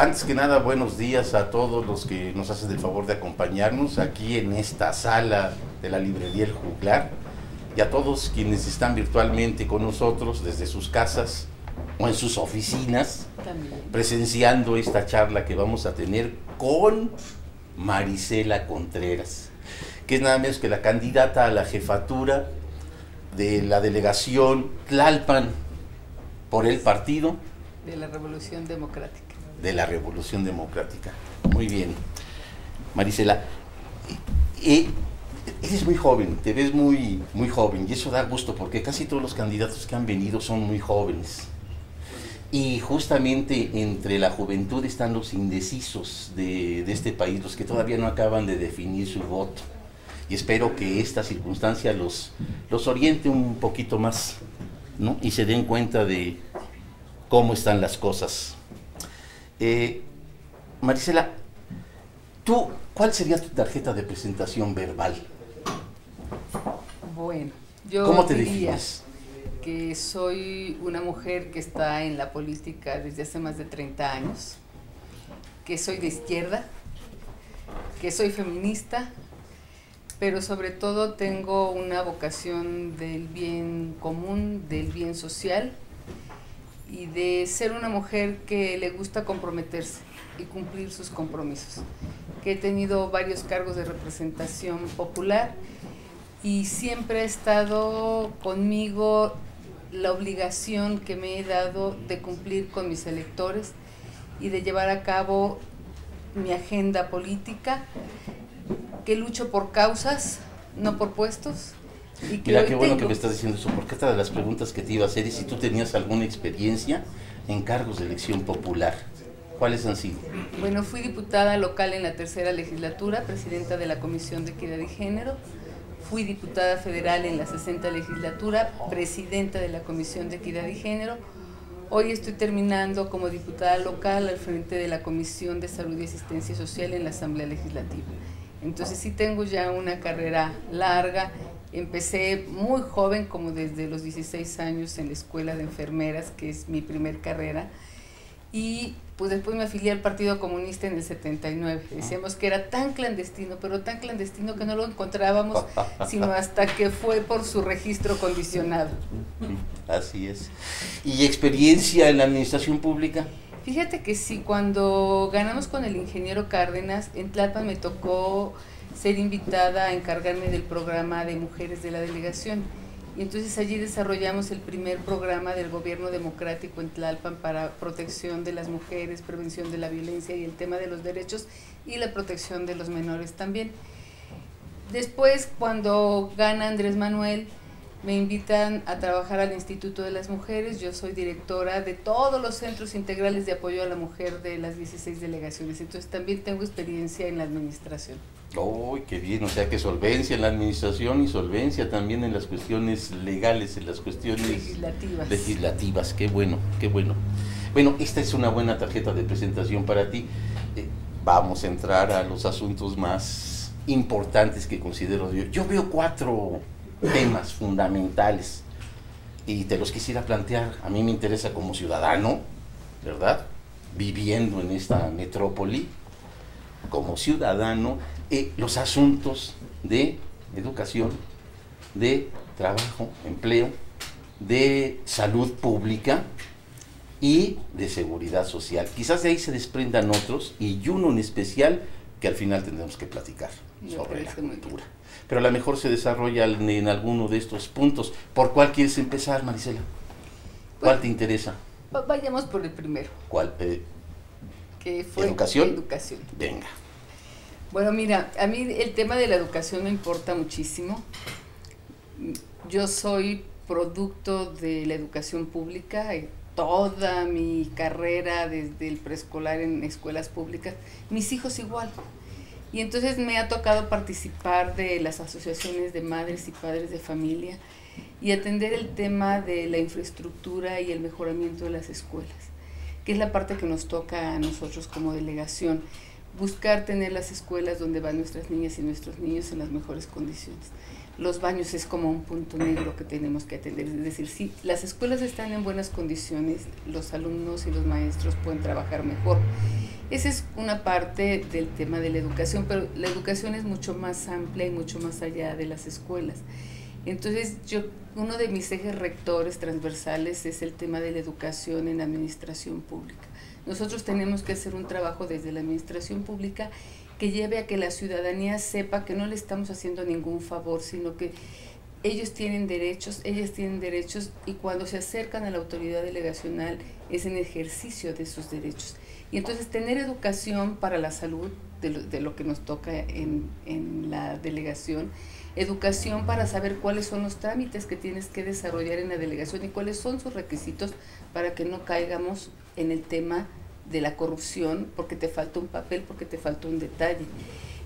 Antes que nada, buenos días a todos los que nos hacen el favor de acompañarnos aquí en esta sala de la librería El Juglar, y a todos quienes están virtualmente con nosotros desde sus casas o en sus oficinas, presenciando esta charla que vamos a tener con Marisela Contreras, que es nada menos que la candidata a la jefatura de la delegación Tlalpan por el partido de la Revolución Democrática. De la Revolución Democrática. Muy bien. Marisela, eres muy joven, te ves muy joven, y eso da gusto porque casi todos los candidatos que han venido son muy jóvenes. Y justamente entre la juventud están los indecisos de este país, los que todavía no acaban de definir su voto. Y espero que esta circunstancia los oriente un poquito más, ¿no? Y se den cuenta de cómo están las cosas. Marisela, ¿cuál sería tu tarjeta de presentación verbal? Bueno, yo ¿Cómo te diría defines? Que soy una mujer que está en la política desde hace más de 30 años, que soy de izquierda, que soy feminista, pero sobre todo tengo una vocación del bien común, del bien social, y de ser una mujer que le gusta comprometerse y cumplir sus compromisos, que he tenido varios cargos de representación popular y siempre ha estado conmigo la obligación que me he dado de cumplir con mis electores y de llevar a cabo mi agenda política, que lucho por causas, no por puestos. Mira, qué bueno que me estás diciendo eso, porque esta de las preguntas que te iba a hacer es si tú tenías alguna experiencia en cargos de elección popular. ¿Cuáles han sido? Bueno, fui diputada local en la tercera legislatura, presidenta de la Comisión de Equidad y Género. Fui diputada federal en la 60ª legislatura, presidenta de la Comisión de Equidad y Género. Hoy estoy terminando como diputada local al frente de la Comisión de Salud y Asistencia Social en la Asamblea Legislativa. Entonces sí tengo ya una carrera larga. Empecé muy joven, como desde los 16 años en la Escuela de Enfermeras, que es mi primer carrera, y pues después me afilié al Partido Comunista en el 79. Decíamos que era tan clandestino, pero tan clandestino que no lo encontrábamos, sino hasta que fue por su registro condicionado. Así es. ¿Y experiencia en la administración pública? Fíjate que sí, cuando ganamos con el ingeniero Cárdenas, en Tlalpan me tocó ser invitada a encargarme del programa de mujeres de la delegación. Y entonces allí desarrollamos el primer programa del gobierno democrático en Tlalpan para protección de las mujeres, prevención de la violencia y el tema de los derechos y la protección de los menores también. Después, cuando gana Andrés Manuel, me invitan a trabajar al Instituto de las Mujeres. Yo soy directora de todos los centros integrales de apoyo a la mujer de las 16 delegaciones, entonces también tengo experiencia en la administración. ¡Uy, qué bien! O sea que solvencia en la administración y solvencia también en las cuestiones legales, en las cuestiones legislativas. ¡Qué bueno, qué bueno! Bueno, esta es una buena tarjeta de presentación para ti. Vamos a entrar a los asuntos más importantes que considero yo. Yo veo 4 temas fundamentales y te los quisiera plantear. A mí me interesa como ciudadano, ¿verdad? Viviendo en esta metrópoli, como ciudadano, los asuntos de educación, de trabajo, empleo, de salud pública y de seguridad social. Quizás de ahí se desprendan otros y uno en especial que al final tendremos que platicar sobre la cultura. Pero a lo mejor se desarrolla en alguno de estos puntos. ¿Por cuál quieres empezar, Marisela? ¿Cuál te interesa? Vayamos por el primero. ¿Cuál? Que fue ¿Educación? Educación. Venga. Bueno, mira, a mí el tema de la educación me importa muchísimo. Yo soy producto de la educación pública, toda mi carrera desde el preescolar en escuelas públicas, mis hijos igual. Y entonces me ha tocado participar de las asociaciones de madres y padres de familia y atender el tema de la infraestructura y el mejoramiento de las escuelas, que es la parte que nos toca a nosotros como delegación, buscar tener las escuelas donde van nuestras niñas y nuestros niños en las mejores condiciones. los baños es como un punto negro que tenemos que atender. Es decir, si las escuelas están en buenas condiciones, los alumnos y los maestros pueden trabajar mejor. Esa es una parte del tema de la educación, pero la educación es mucho más amplia y mucho más allá de las escuelas. Entonces, uno de mis ejes rectores transversales es el tema de la educación en la administración pública. Nosotros tenemos que hacer un trabajo desde la administración pública que lleve a que la ciudadanía sepa que no le estamos haciendo ningún favor, sino que ellos tienen derechos, ellas tienen derechos, y cuando se acercan a la autoridad delegacional es en ejercicio de sus derechos. Y entonces tener educación para la salud, de lo que nos toca en la delegación, educación para saber cuáles son los trámites que tienes que desarrollar en la delegación y cuáles son sus requisitos para que no caigamos en el tema de la corrupción, porque te falta un papel, porque te falta un detalle.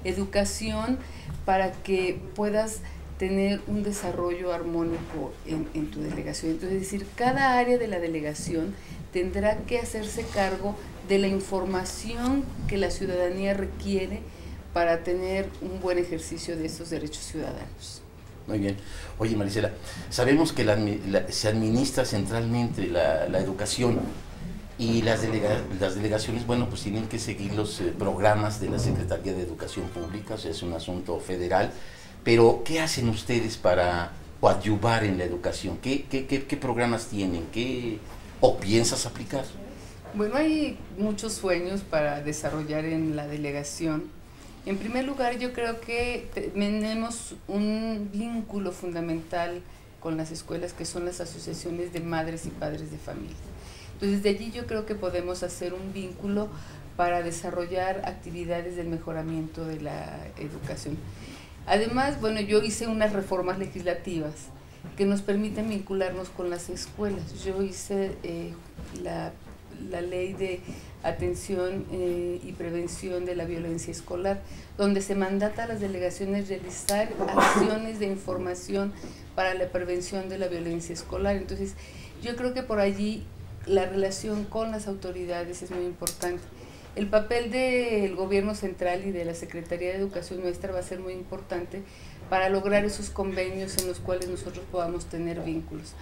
Educación para que puedas tener un desarrollo armónico en tu delegación. Entonces, es decir, cada área de la delegación tendrá que hacerse cargo de la información que la ciudadanía requiere para tener un buen ejercicio de esos derechos ciudadanos. Muy bien. Oye, Marisela, sabemos que se administra centralmente la educación, y las delegaciones, bueno, pues tienen que seguir los programas de la Secretaría de Educación Pública, o sea, es un asunto federal, pero ¿qué hacen ustedes para coadyuvar en la educación? ¿Qué programas tienen? ¿O piensas aplicar? Bueno, hay muchos sueños para desarrollar en la delegación. En primer lugar, yo creo que tenemos un vínculo fundamental con las escuelas, que son las asociaciones de madres y padres de familia. Entonces, de allí yo creo que podemos hacer un vínculo para desarrollar actividades del mejoramiento de la educación. Además, bueno, yo hice unas reformas legislativas que nos permiten vincularnos con las escuelas. Yo hice la ley de atención y prevención de la violencia escolar, donde se mandata a las delegaciones realizar acciones de información para la prevención de la violencia escolar. Entonces, yo creo que por allí la relación con las autoridades es muy importante. El papel del gobierno central y de la Secretaría de Educación nuestra va a ser muy importante para lograr esos convenios en los cuales nosotros podamos tener vínculos.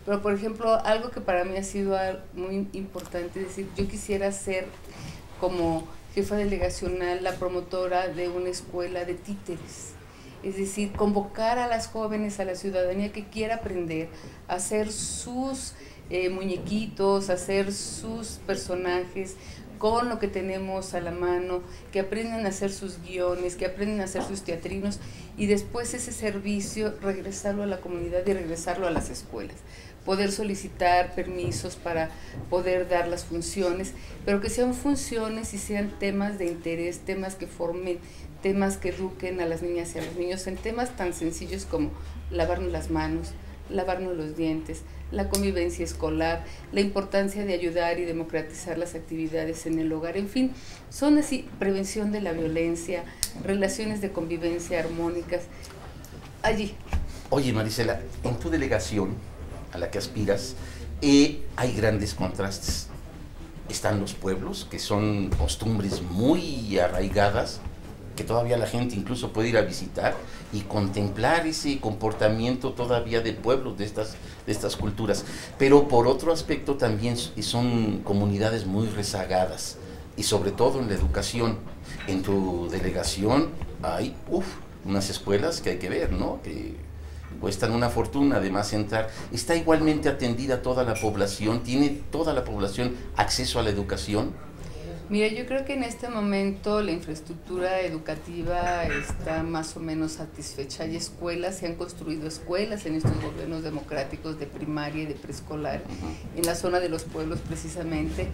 Pero, por ejemplo, algo que para mí ha sido muy importante, es decir, yo quisiera ser, como jefa delegacional, la promotora de una escuela de títeres. Es decir, convocar a las jóvenes, a la ciudadanía que quiera aprender a hacer sus muñequitos, hacer sus personajes con lo que tenemos a la mano, que aprendan a hacer sus guiones, que aprendan a hacer sus teatrinos, y después ese servicio regresarlo a la comunidad y regresarlo a las escuelas. Poder solicitar permisos para poder dar las funciones, pero que sean funciones y sean temas de interés, temas que formen, temas que eduquen a las niñas y a los niños en temas tan sencillos como lavarnos las manos, lavarnos los dientes, la convivencia escolar, la importancia de ayudar y democratizar las actividades en el hogar, en fin, son así, prevención de la violencia, relaciones de convivencia armónicas, allí. Oye, Marisela, en tu delegación a la que aspiras, hay grandes contrastes. Están los pueblos, que son costumbres muy arraigadas, que todavía la gente incluso puede ir a visitar y contemplar ese comportamiento todavía de pueblos, de estas culturas. Pero por otro aspecto también son comunidades muy rezagadas, y sobre todo en la educación. En tu delegación hay unas escuelas que hay que ver, ¿no? Que cuestan una fortuna además entrar. ¿Está igualmente atendida toda la población? ¿Tiene toda la población acceso a la educación? Mira, yo creo que en este momento la infraestructura educativa está más o menos satisfecha. Hay escuelas, se han construido escuelas en estos gobiernos democráticos de primaria y de preescolar, en la zona de los pueblos precisamente,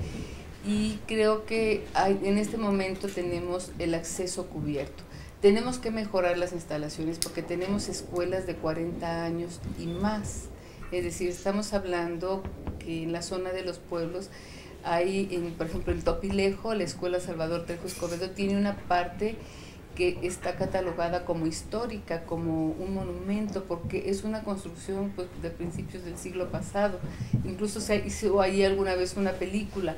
y creo que en este momento tenemos el acceso cubierto. Tenemos que mejorar las instalaciones porque tenemos escuelas de 40 años y más. Es decir, estamos hablando que en la zona de los pueblos hay, por ejemplo, en Topilejo, la Escuela Salvador Trejo Escobedo tiene una parte que está catalogada como histórica, como un monumento, porque es una construcción pues, de principios del siglo pasado. Incluso se hizo ahí alguna vez una película,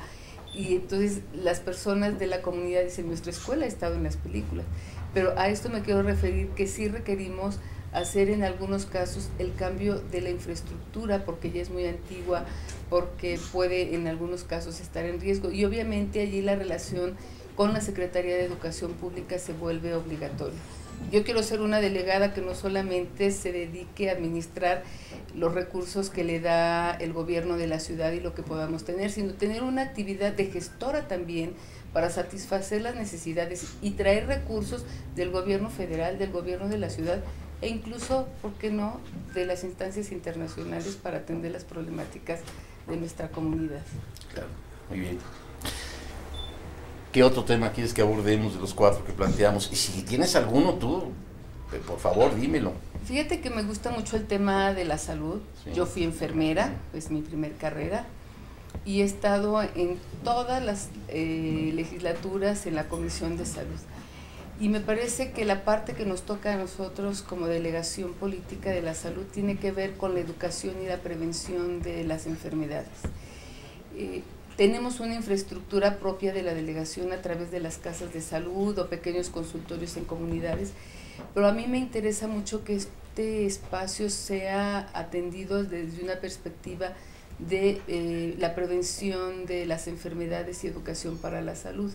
y entonces las personas de la comunidad dicen, nuestra escuela ha estado en las películas. Pero a esto me quiero referir, que sí requerimos hacer en algunos casos el cambio de la infraestructura, porque ya es muy antigua, porque puede en algunos casos estar en riesgo, y obviamente allí la relación con la Secretaría de Educación Pública se vuelve obligatoria. Yo quiero ser una delegada que no solamente se dedique a administrar los recursos que le da el gobierno de la ciudad y lo que podamos tener, sino tener una actividad de gestora también para satisfacer las necesidades y traer recursos del gobierno federal, del gobierno de la ciudad e incluso, ¿por qué no?, de las instancias internacionales para atender las problemáticas de nuestra comunidad. Claro, muy bien. ¿Qué otro tema quieres que abordemos de los 4 que planteamos? Y si tienes alguno tú, por favor, dímelo. Fíjate que me gusta mucho el tema de la salud. Sí. Yo fui enfermera, es mi primer carrera, y he estado en todas las legislaturas en la Comisión de Salud. Y me parece que la parte que nos toca a nosotros como delegación política de la salud tiene que ver con la educación y la prevención de las enfermedades. Tenemos una infraestructura propia de la delegación a través de las casas de salud o pequeños consultorios en comunidades, pero a mí me interesa mucho que este espacio sea atendido desde una perspectiva de la prevención de las enfermedades y educación para la salud.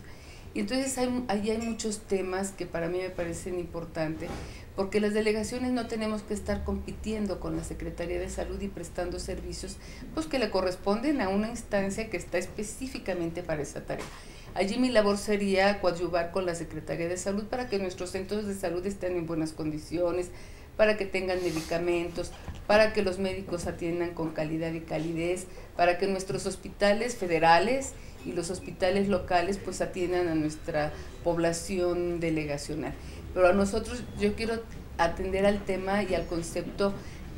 Y entonces ahí hay muchos temas que para mí me parecen importantes, porque las delegaciones no tenemos que estar compitiendo con la Secretaría de Salud y prestando servicios pues que le corresponden a una instancia que está específicamente para esa tarea. Allí mi labor sería coadyuvar con la Secretaría de Salud para que nuestros centros de salud estén en buenas condiciones, para que tengan medicamentos, para que los médicos atiendan con calidad y calidez, para que nuestros hospitales federales y los hospitales locales pues atiendan a nuestra población delegacional. Pero a nosotros, yo quiero atender al tema y al concepto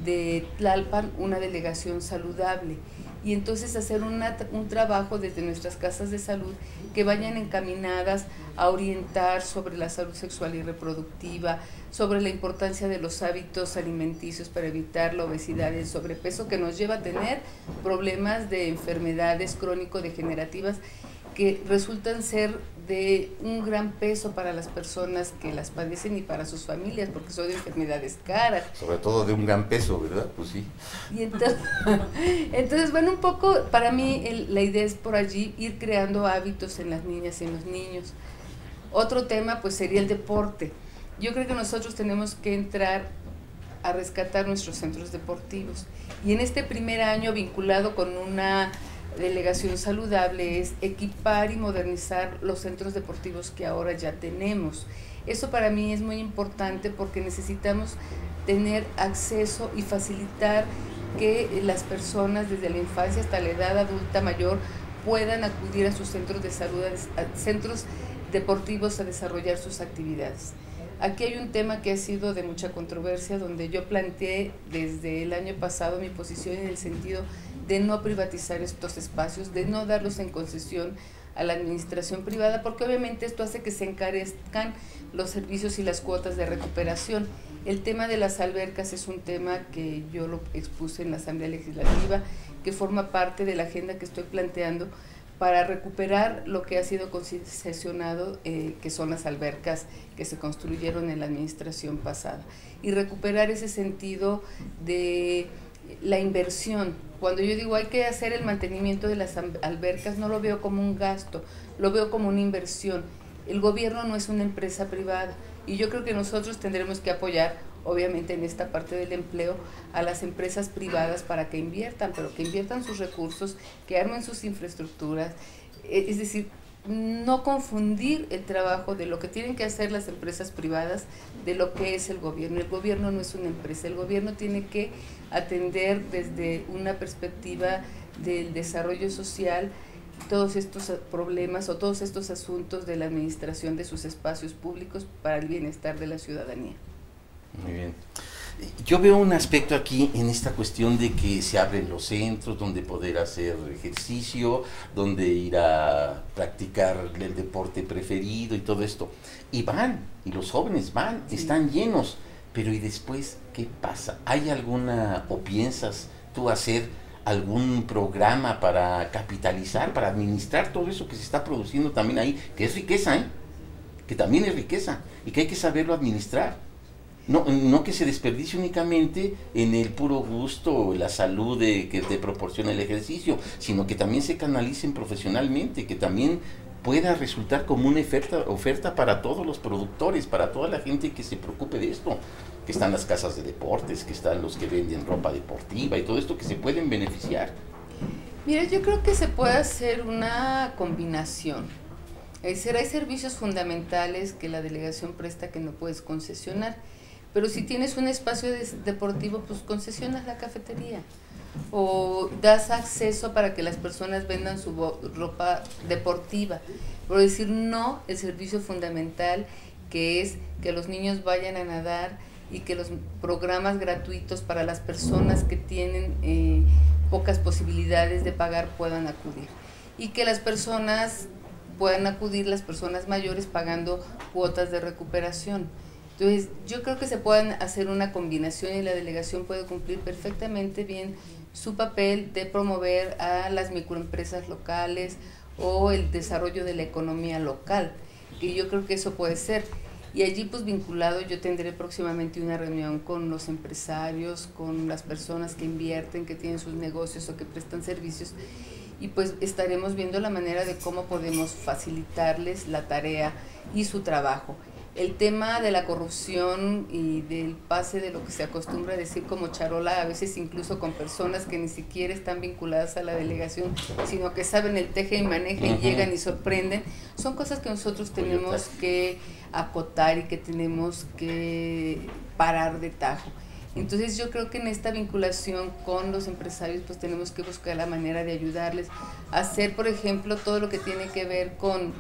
de Tlalpan, una delegación saludable, y entonces hacer un trabajo desde nuestras casas de salud que vayan encaminadas a orientar sobre la salud sexual y reproductiva, sobre la importancia de los hábitos alimenticios para evitar la obesidad y el sobrepeso que nos lleva a tener problemas de enfermedades crónico-degenerativas que resultan ser de un gran peso para las personas que las padecen y para sus familias, porque son enfermedades caras. Sobre todo de un gran peso, ¿verdad? Pues sí. Y entonces bueno, un poco para mí la idea es por allí ir creando hábitos en las niñas y en los niños. Otro tema pues sería el deporte. Yo creo que nosotros tenemos que entrar a rescatar nuestros centros deportivos. Y en este primer año, vinculado con una delegación saludable, es equipar y modernizar los centros deportivos que ahora ya tenemos. Eso para mí es muy importante porque necesitamos tener acceso y facilitar que las personas desde la infancia hasta la edad adulta mayor puedan acudir a sus centros de salud, a centros deportivos a desarrollar sus actividades. Aquí hay un tema que ha sido de mucha controversia, donde yo planteé desde el año pasado mi posición en el sentido de no privatizar estos espacios, de no darlos en concesión a la administración privada, porque obviamente esto hace que se encarezcan los servicios y las cuotas de recuperación. El tema de las albercas es un tema que yo lo expuse en la Asamblea Legislativa, que forma parte de la agenda que estoy planteando para recuperar lo que ha sido concesionado, que son las albercas que se construyeron en la administración pasada, y recuperar ese sentido de la inversión. Cuando yo digo hay que hacer el mantenimiento de las albercas, no lo veo como un gasto, lo veo como una inversión. El gobierno no es una empresa privada, y yo creo que nosotros tendremos que apoyar, obviamente en esta parte del empleo, a las empresas privadas para que inviertan, pero que inviertan sus recursos, que armen sus infraestructuras, es decir, no confundir el trabajo de lo que tienen que hacer las empresas privadas de lo que es el gobierno. El gobierno no es una empresa, el gobierno tiene que atender desde una perspectiva del desarrollo social todos estos problemas o todos estos asuntos de la administración de sus espacios públicos para el bienestar de la ciudadanía. Muy bien. Yo veo un aspecto aquí en esta cuestión de que se abren los centros donde poder hacer ejercicio, donde ir a practicar el deporte preferido y todo esto. Y van, y los jóvenes van, sí, están llenos. Pero ¿y después qué pasa? ¿Hay alguna, o piensas tú hacer algún programa para capitalizar, para administrar todo eso que se está produciendo también ahí, que es riqueza, que también es riqueza, y que hay que saberlo administrar? no que se desperdicie únicamente en el puro gusto, la salud que te proporciona el ejercicio, sino que también se canalicen profesionalmente, que también pueda resultar como una oferta para todos los productores, para toda la gente que se preocupe de esto, que están las casas de deportes, que están los que venden ropa deportiva y todo esto, que se pueden beneficiar. Mira, yo creo que se puede hacer una combinación. Es decir, hay servicios fundamentales que la delegación presta que no puedes concesionar, pero si tienes un espacio deportivo, pues concesionas la cafetería o das acceso para que las personas vendan su ropa deportiva. Por decir no, el servicio fundamental que es que los niños vayan a nadar y que los programas gratuitos para las personas que tienen pocas posibilidades de pagar puedan acudir. Y que las personas puedan acudir, las personas mayores, pagando cuotas de recuperación. Entonces, yo creo que se pueden hacer una combinación y la delegación puede cumplir perfectamente bien su papel de promover a las microempresas locales o el desarrollo de la economía local, que yo creo que eso puede ser. Y allí, pues vinculado, yo tendré próximamente una reunión con los empresarios, con las personas que invierten, que tienen sus negocios o que prestan servicios, y pues estaremos viendo la manera de cómo podemos facilitarles la tarea y su trabajo. El tema de la corrupción y del pase de lo que se acostumbra a decir como charola, a veces incluso con personas que ni siquiera están vinculadas a la delegación, sino que saben el teje y maneje y llegan y sorprenden, son cosas que nosotros tenemos que acotar y que tenemos que parar de tajo. Entonces yo creo que en esta vinculación con los empresarios pues tenemos que buscar la manera de ayudarles a hacer, por ejemplo, todo lo que tiene que ver con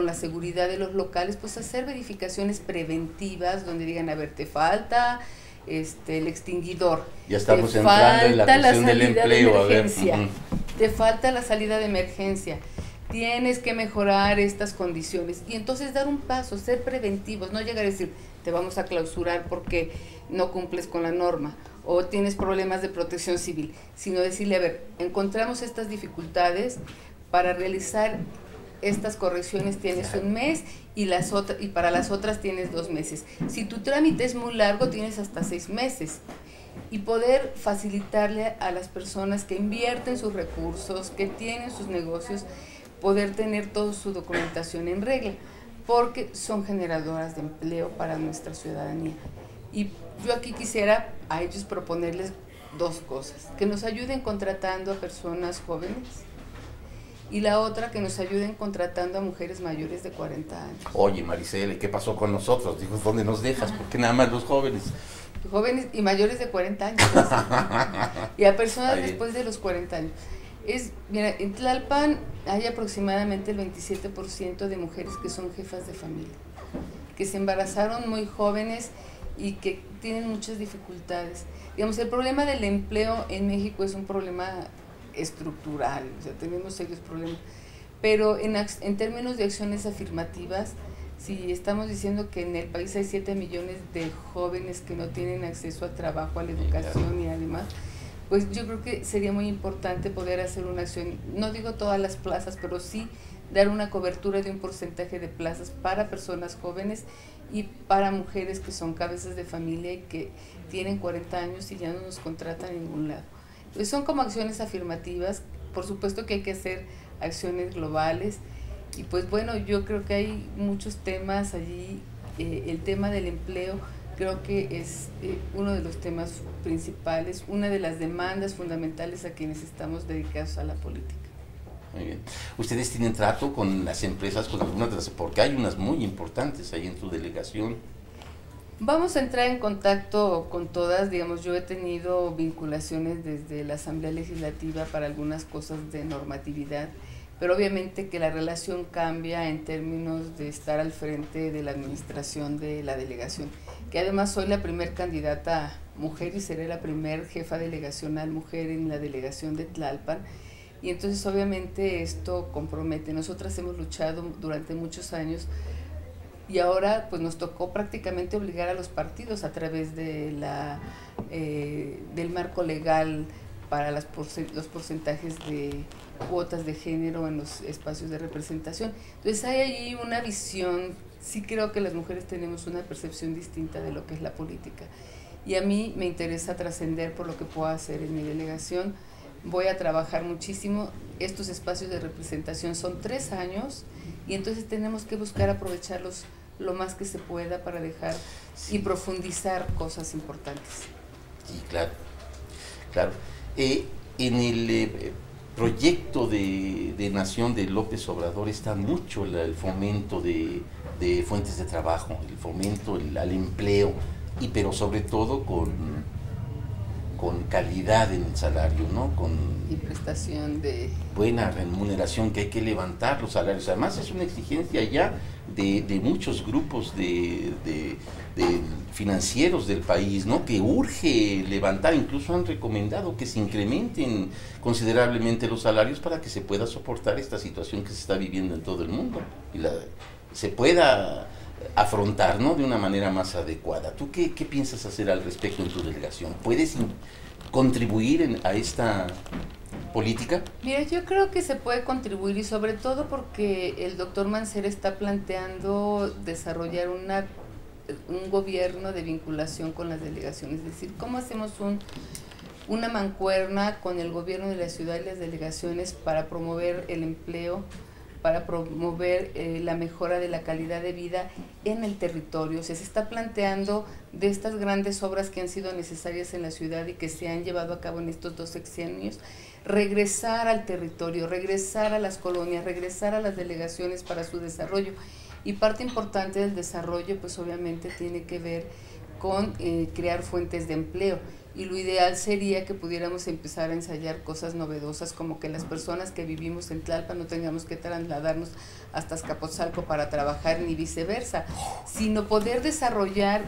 la seguridad de los locales, pues hacer verificaciones preventivas donde digan, a ver, te falta el extinguidor, ya estamos entrando en la cuestión del empleo, a ver, te falta la salida de emergencia, tienes que mejorar estas condiciones, y entonces dar un paso, ser preventivos, no llegar a decir, te vamos a clausurar porque no cumples con la norma o tienes problemas de protección civil, sino decirle, a ver, encontramos estas dificultades, para realizar estas correcciones tienes un mes y para las otras tienes 2 meses. Si tu trámite es muy largo, tienes hasta 6 meses. Y poder facilitarle a las personas que invierten sus recursos, que tienen sus negocios, poder tener toda su documentación en regla, porque son generadoras de empleo para nuestra ciudadanía. Y yo aquí quisiera a ellos proponerles 2 cosas, que nos ayuden contratando a personas jóvenes, y la otra, que nos ayuden contratando a mujeres mayores de 40 años. Oye, Maricela, ¿qué pasó con nosotros? Digo, ¿dónde nos dejas? ¿Por qué nada más los jóvenes? Jóvenes y mayores de 40 años. Y a personas después de los 40 años. Mira, en Tlalpan hay aproximadamente el 27% de mujeres que son jefas de familia, que se embarazaron muy jóvenes y que tienen muchas dificultades. Digamos, el problema del empleo en México es un problema estructural, o sea, tenemos serios problemas, pero en términos de acciones afirmativas, si estamos diciendo que en el país hay 7 millones de jóvenes que no tienen acceso al trabajo, a la educación y además, pues yo creo que sería muy importante poder hacer una acción, no digo todas las plazas, pero sí dar una cobertura de un porcentaje de plazas para personas jóvenes y para mujeres que son cabezas de familia y que tienen 40 años y ya no nos contratan en ningún lado. Entonces son como acciones afirmativas, por supuesto que hay que hacer acciones globales y pues bueno, yo creo que hay muchos temas allí, el tema del empleo creo que es uno de los temas principales, una de las demandas fundamentales a quienes estamos dedicados a la política. Muy bien. ¿Ustedes tienen trato con las empresas, con algunas de las, porque hay unas muy importantes ahí en su delegación? Vamos a entrar en contacto con todas, digamos, yo he tenido vinculaciones desde la Asamblea Legislativa para algunas cosas de normatividad, pero obviamente que la relación cambia en términos de estar al frente de la administración de la delegación, que además soy la primer candidata mujer y seré la primer jefa delegacional mujer en la delegación de Tlalpan, y entonces obviamente esto compromete. Nosotras hemos luchado durante muchos años y ahora pues nos tocó prácticamente obligar a los partidos a través de del marco legal para los porcentajes de cuotas de género en los espacios de representación. Entonces hay allí una visión sí creo que las mujeres tenemos una percepción distinta de lo que es la política. Y a mí me interesa trascender por lo que puedo hacer en mi delegación. Voy a trabajar muchísimo. Estos espacios de representación son 3 años y entonces tenemos que buscar aprovecharlos lo más que se pueda para dejar y profundizar cosas importantes. Sí, claro, claro. En el proyecto de Nación de López Obrador está mucho el fomento de fuentes de trabajo, el fomento al empleo, pero sobre todo con calidad en el salario, ¿no? Y prestación de buena remuneración, que hay que levantar los salarios. Además es una exigencia ya de muchos grupos de financieros del país, ¿no? Que urge levantar, incluso han recomendado que se incrementen considerablemente los salarios para que se pueda soportar esta situación que se está viviendo en todo el mundo y se pueda afrontar, ¿no? De una manera más adecuada. ¿Tú qué piensas hacer al respecto en tu delegación? ¿Puedes contribuir a esta política? Mira, yo creo que se puede contribuir y sobre todo porque el doctor Mancera está planteando desarrollar un gobierno de vinculación con las delegaciones, es decir, ¿cómo hacemos una mancuerna con el gobierno de la ciudad y las delegaciones para promover el empleo, para promover la mejora de la calidad de vida en el territorio? O sea, se está planteando de estas grandes obras que han sido necesarias en la ciudad y que se han llevado a cabo en estos 2 sexenios, regresar al territorio, regresar a las colonias, regresar a las delegaciones para su desarrollo. Y parte importante del desarrollo, pues obviamente tiene que ver con crear fuentes de empleo. Y lo ideal sería que pudiéramos empezar a ensayar cosas novedosas, como que las personas que vivimos en Tlalpan no tengamos que trasladarnos hasta Azcapotzalco para trabajar, ni viceversa, sino poder desarrollar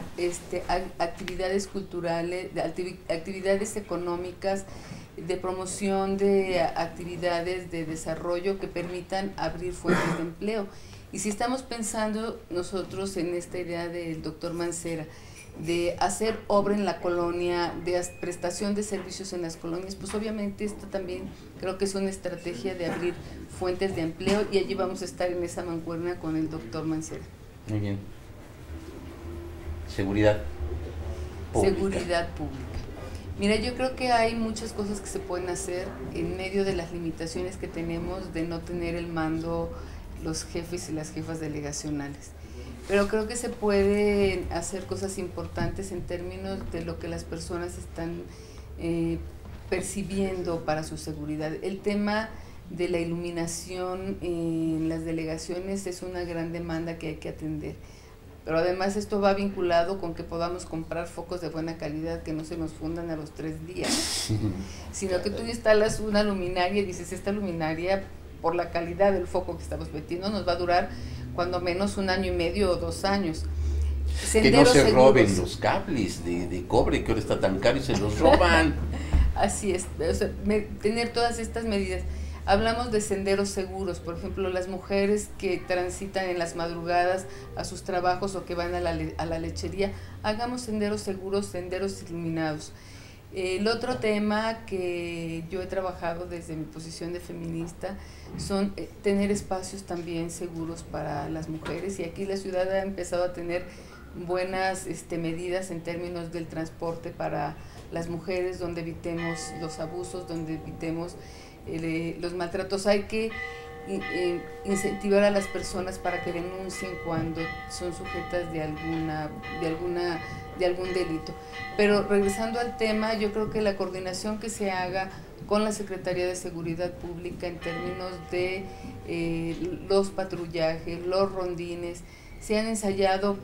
actividades culturales, actividades económicas, de promoción de actividades de desarrollo que permitan abrir fuentes de empleo. Y si estamos pensando nosotros en esta idea del doctor Mancera, de hacer obra en la colonia, de prestación de servicios en las colonias, pues obviamente esto también creo que es una estrategia de abrir fuentes de empleo y allí vamos a estar en esa mancuerna con el doctor Mancera. Muy bien. Seguridad pública. Seguridad pública. Mira, yo creo que hay muchas cosas que se pueden hacer en medio de las limitaciones que tenemos de no tener el mando los jefes y las jefas delegacionales. Pero creo que se pueden hacer cosas importantes en términos de lo que las personas están percibiendo para su seguridad. El tema de la iluminación en las delegaciones es una gran demanda que hay que atender. Pero además esto va vinculado con que podamos comprar focos de buena calidad que no se nos fundan a los 3 días, sino que tú instalas una luminaria y dices, esta luminaria, por la calidad del foco que estamos metiendo, nos va a durar cuando menos 1 año y medio o 2 años. Senderos que no se roben los cables de cobre que ahora está tan caro y se los roban. Así es, o sea, tener todas estas medidas. Hablamos de senderos seguros, por ejemplo, las mujeres que transitan en las madrugadas a sus trabajos o que van a la lechería, hagamos senderos seguros, senderos iluminados. El otro tema que yo he trabajado desde mi posición de feminista son tener espacios también seguros para las mujeres, y aquí la ciudad ha empezado a tener buenas medidas en términos del transporte para las mujeres, donde evitemos los abusos, donde evitemos los maltratos. Hay que incentivar a las personas para que denuncien cuando son sujetas de algún delito. Pero regresando al tema, yo creo que la coordinación que se haga con la Secretaría de Seguridad Pública en términos de los patrullajes, los rondines, se han ensayado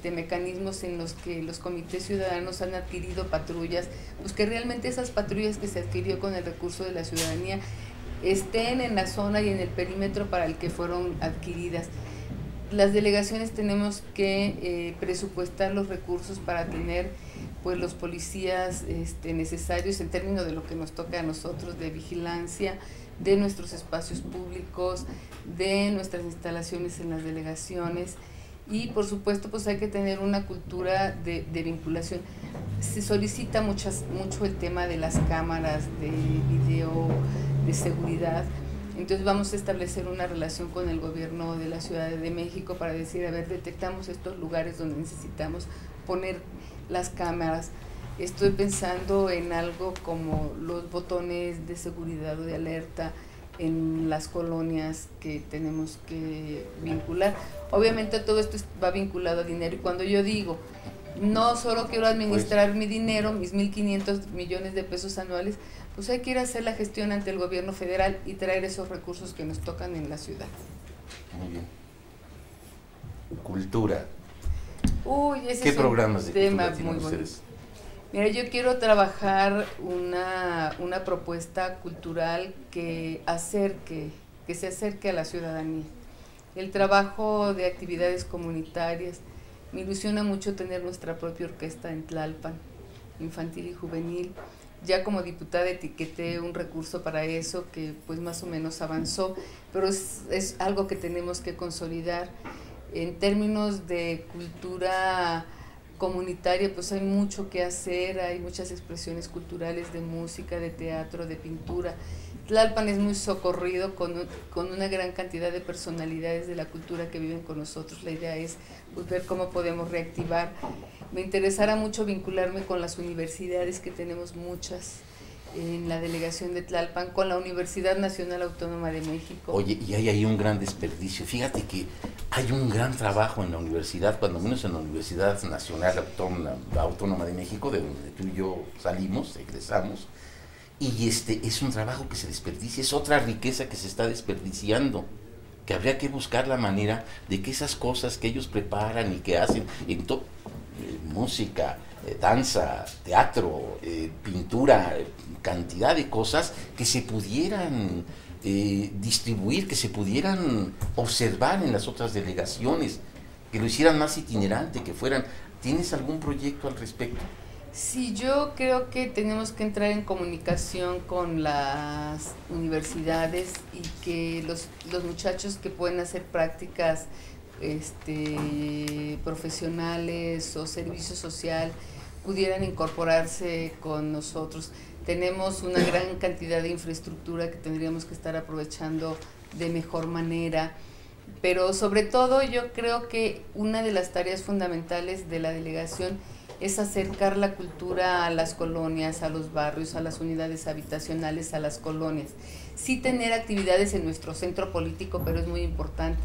mecanismos en los que los comités ciudadanos han adquirido patrullas, pues que realmente esas patrullas que se adquirió con el recurso de la ciudadanía estén en la zona y en el perímetro para el que fueron adquiridas. Las delegaciones tenemos que presupuestar los recursos para tener pues los policías necesarios en términos de lo que nos toca a nosotros, de vigilancia de nuestros espacios públicos, de nuestras instalaciones en las delegaciones. Y por supuesto pues hay que tener una cultura de vinculación. Se solicita mucho el tema de las cámaras de video de seguridad, Entonces vamos a establecer una relación con el gobierno de la Ciudad de México para decir, a ver, detectamos estos lugares donde necesitamos poner las cámaras. Estoy pensando en algo como los botones de seguridad o de alerta en las colonias que tenemos que vincular. Obviamente todo esto va vinculado a dinero, y cuando yo digo, no solo quiero administrar mi dinero, mis 1.500 millones de pesos anuales, pues hay que ir a hacer la gestión ante el gobierno federal y traer esos recursos que nos tocan en la ciudad. Muy bien. Cultura. Uy, ese ¿Qué es programas un de tema cultura tienen muy bonito. ustedes? Mira, yo quiero trabajar una propuesta cultural que se acerque a la ciudadanía. El trabajo de actividades comunitarias. Me ilusiona mucho tener nuestra propia orquesta en Tlalpan, infantil y juvenil. Ya como diputada etiqueté un recurso para eso que pues más o menos avanzó, pero es algo que tenemos que consolidar. En términos de cultura comunitaria, pues hay mucho que hacer, hay muchas expresiones culturales de música, de teatro, de pintura. Tlalpan es muy socorrido con una gran cantidad de personalidades de la cultura que viven con nosotros. La idea es pues, ver cómo podemos reactivar. Me interesará mucho vincularme con las universidades, que tenemos muchas en la delegación de Tlalpan, con la Universidad Nacional Autónoma de México. Oye, y hay ahí un gran desperdicio. Fíjate que hay un gran trabajo en la universidad, cuando menos en la Universidad Nacional Autónoma de México, de donde tú y yo salimos, egresamos, y es un trabajo que se desperdicia, es otra riqueza que se está desperdiciando, que habría que buscar la manera de que esas cosas que ellos preparan y que hacen en música, danza, teatro, pintura, cantidad de cosas que se pudieran distribuir, que se pudieran observar en las otras delegaciones, que lo hicieran más itinerante, que fueran. ¿Tienes algún proyecto al respecto? Sí, yo creo que tenemos que entrar en comunicación con las universidades y que los muchachos que pueden hacer prácticas profesionales o servicio social pudieran incorporarse con nosotros. Tenemos una gran cantidad de infraestructura que tendríamos que estar aprovechando de mejor manera, pero sobre todo yo creo que una de las tareas fundamentales de la delegación es acercar la cultura a las colonias, a los barrios, a las unidades habitacionales, a las colonias. Sí tener actividades en nuestro centro político, pero es muy importante.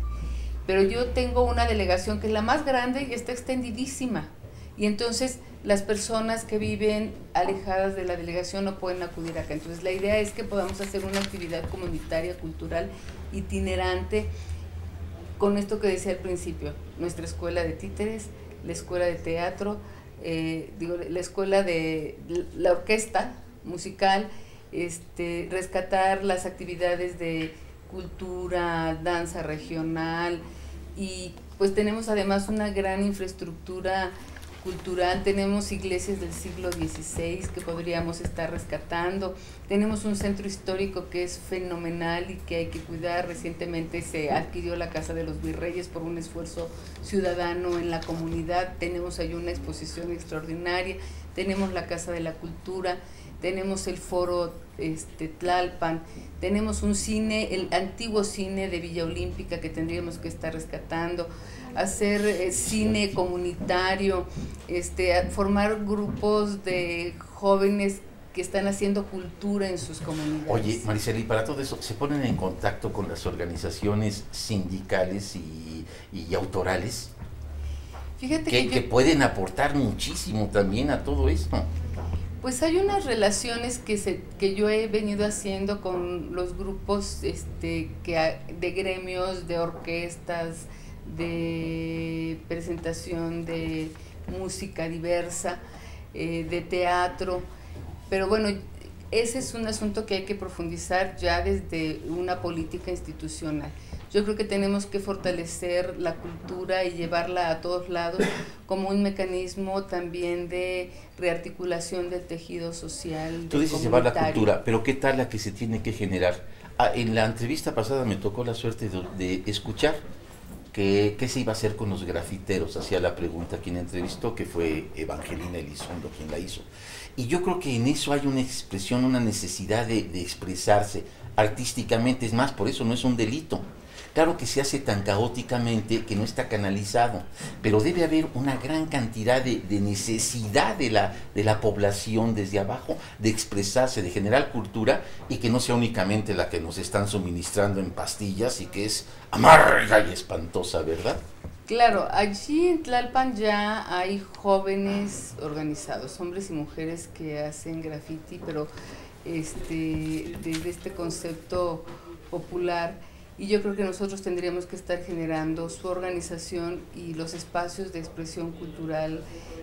Pero yo tengo una delegación que es la más grande y está extendidísima. Y entonces las personas que viven alejadas de la delegación no pueden acudir acá. Entonces la idea es que podamos hacer una actividad comunitaria, cultural, itinerante, con esto que decía al principio, nuestra escuela de títeres, la escuela de teatro, la escuela de la orquesta musical, rescatar las actividades de cultura, danza regional, y pues tenemos además una gran infraestructura cultural. Tenemos iglesias del siglo XVI que podríamos estar rescatando, tenemos un centro histórico que es fenomenal y que hay que cuidar. Recientemente se adquirió la Casa de los Virreyes por un esfuerzo ciudadano en la comunidad, tenemos ahí una exposición extraordinaria, tenemos la Casa de la Cultura, tenemos el Foro Tlalpan, tenemos un cine, el antiguo cine de Villa Olímpica que tendríamos que estar rescatando, hacer cine comunitario, formar grupos de jóvenes que están haciendo cultura en sus comunidades. Oye, Maricela, y para todo eso, ¿se ponen en contacto con las organizaciones sindicales y autorales? Fíjate que pueden aportar muchísimo también a todo esto. Pues hay unas relaciones que yo he venido haciendo con los grupos de gremios, de orquestas, de presentación de música diversa, de teatro, pero bueno, ese es un asunto que hay que profundizar ya desde una política institucional. Yo creo que tenemos que fortalecer la cultura y llevarla a todos lados como un mecanismo también de rearticulación del tejido social. Tú dices llevar la cultura, pero ¿qué tal la que se tiene que generar? En la entrevista pasada me tocó la suerte de escuchar ¿Qué se iba a hacer con los grafiteros? Hacía la pregunta quien entrevistó, que fue Evangelina Elizondo quien la hizo. Y yo creo que en eso hay una expresión, una necesidad de expresarse artísticamente. Es más, por eso no es un delito. Claro que se hace tan caóticamente que no está canalizado, pero debe haber una gran cantidad de necesidad de la población desde abajo de expresarse, de generar cultura, y que no sea únicamente la que nos están suministrando en pastillas y que es amarga y espantosa, ¿verdad? Claro, allí en Tlalpan ya hay jóvenes organizados, hombres y mujeres que hacen graffiti, pero desde este concepto popular. Y yo creo que nosotros tendríamos que estar generando su organización y los espacios de expresión cultural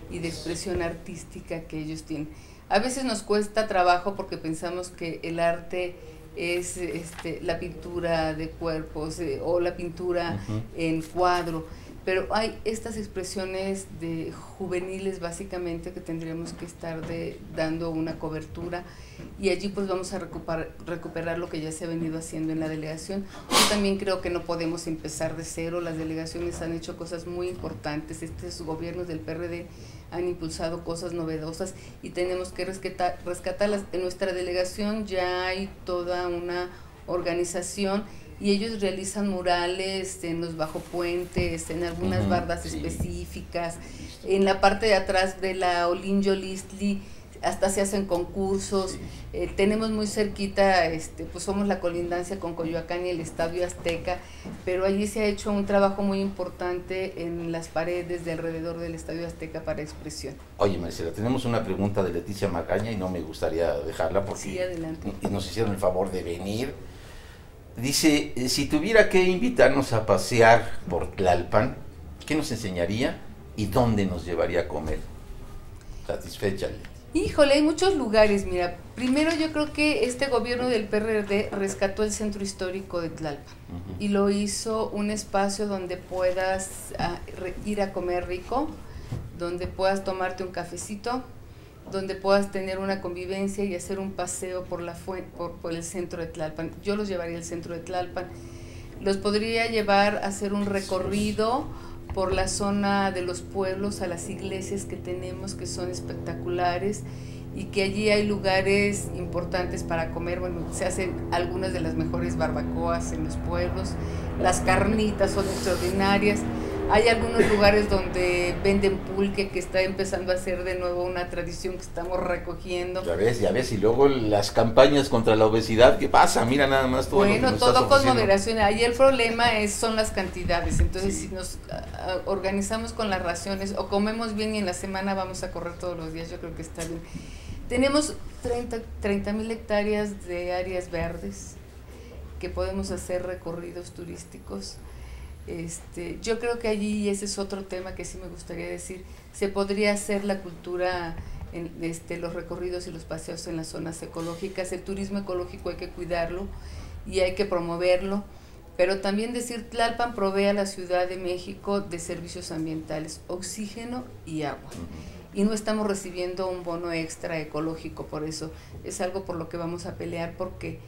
y de expresión artística que ellos tienen. A veces nos cuesta trabajo porque pensamos que el arte es la pintura de cuerpos o la pintura en cuadro, pero hay estas expresiones de juveniles básicamente que tendríamos que estar dando una cobertura, y allí pues vamos a recuperar lo que ya se ha venido haciendo en la delegación. Yo también creo que no podemos empezar de cero, las delegaciones han hecho cosas muy importantes, estos gobiernos del PRD han impulsado cosas novedosas y tenemos que rescatarlas. En nuestra delegación ya hay toda una organización y ellos realizan murales en los bajopuentes, en algunas bardas específicas, en la parte de atrás de la Olinjo Listli hasta se hacen concursos. Tenemos muy cerquita, pues somos la colindancia con Coyoacán y el Estadio Azteca, pero allí se ha hecho un trabajo muy importante en las paredes de alrededor del Estadio Azteca para expresión. Oye, Marcela, tenemos una pregunta de Leticia Magaña y no me gustaría dejarla porque sí, adelante. Nos hicieron el favor de venir. Dice, si tuviera que invitarnos a pasear por Tlalpan, ¿qué nos enseñaría y dónde nos llevaría a comer? Satisfecha. Híjole, hay muchos lugares. Mira, primero yo creo que este gobierno del PRD rescató el centro histórico de Tlalpan y lo hizo un espacio donde puedas ir a comer rico, donde puedas tomarte un cafecito, donde puedas tener una convivencia y hacer un paseo por el centro de Tlalpan. Yo los llevaría al centro de Tlalpan. Los podría llevar a hacer un recorrido por la zona de los pueblos, a las iglesias que tenemos, que son espectaculares, y que allí hay lugares importantes para comer. Bueno, se hacen algunas de las mejores barbacoas en los pueblos, las carnitas son extraordinarias. Hay algunos lugares donde venden pulque, que está empezando a ser de nuevo una tradición que estamos recogiendo. Ya ves, y luego las campañas contra la obesidad, ¿qué pasa? Mira nada más todo. Bueno, todo con moderación. Ahí el problema son las cantidades. Entonces, si nos organizamos con las raciones o comemos bien y en la semana vamos a correr todos los días, yo creo que está bien. Tenemos 30,000 hectáreas de áreas verdes que podemos hacer recorridos turísticos. Yo creo que allí, ese es otro tema que sí me gustaría decir, se podría hacer la cultura, los recorridos y los paseos en las zonas ecológicas. El turismo ecológico hay que cuidarlo y hay que promoverlo, pero también decir, Tlalpan provee a la Ciudad de México de servicios ambientales, oxígeno y agua, y no estamos recibiendo un bono extra ecológico. Por eso es algo por lo que vamos a pelear, porque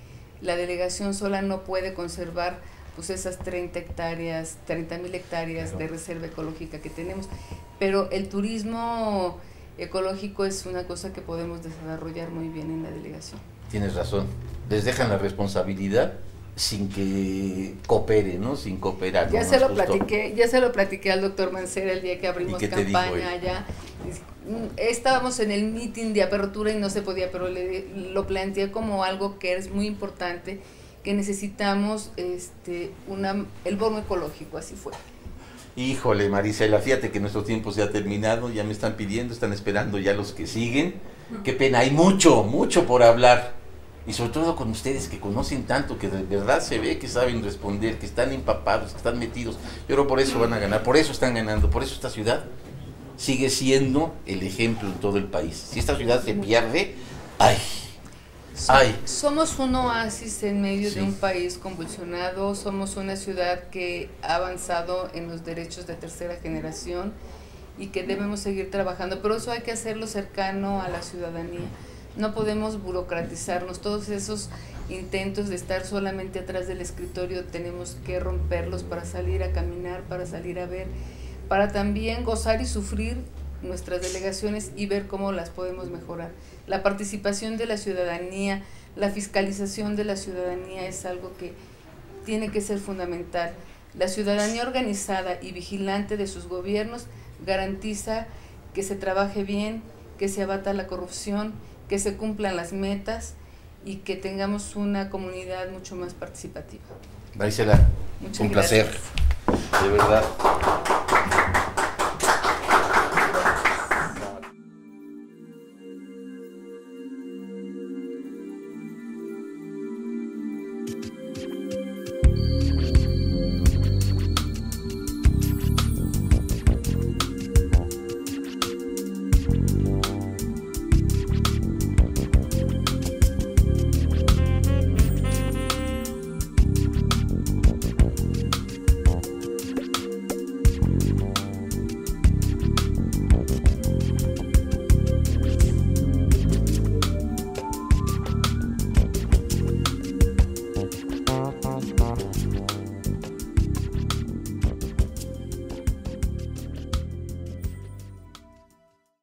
la delegación sola no puede conservar pues esas 30,000 hectáreas de reserva ecológica que tenemos, pero el turismo ecológico es una cosa que podemos desarrollar muy bien en la delegación. Tienes razón, les dejan la responsabilidad sin que coopere, ¿no? Sin cooperar. Ya se lo platiqué al doctor Mancera el día que abrimos campaña allá. Estábamos en el meeting de apertura y no se podía, pero lo planteé como algo que es muy importante, que necesitamos el bono ecológico, así fue. Híjole, Marisela, fíjate que nuestro tiempo se ha terminado, ya me están pidiendo, están esperando ya los que siguen. Qué pena, hay mucho por hablar, y sobre todo con ustedes que conocen tanto, que de verdad se ve que saben responder, que están empapados, que están metidos. Yo creo por eso van a ganar, por eso están ganando, por eso esta ciudad sigue siendo el ejemplo en todo el país. Si esta ciudad se pierde, ¡ay! Somos un oasis en medio de un país convulsionado, somos una ciudad que ha avanzado en los derechos de tercera generación y que debemos seguir trabajando, pero eso hay que hacerlo cercano a la ciudadanía. No podemos burocratizarnos, todos esos intentos de estar solamente atrás del escritorio, tenemos que romperlos para salir a caminar, para salir a ver, para también gozar y sufrir nuestras delegaciones y ver cómo las podemos mejorar. La participación de la ciudadanía, la fiscalización de la ciudadanía es algo que tiene que ser fundamental. La ciudadanía organizada y vigilante de sus gobiernos garantiza que se trabaje bien, que se abata la corrupción, que se cumplan las metas y que tengamos una comunidad mucho más participativa. Marisela, un placer, de verdad.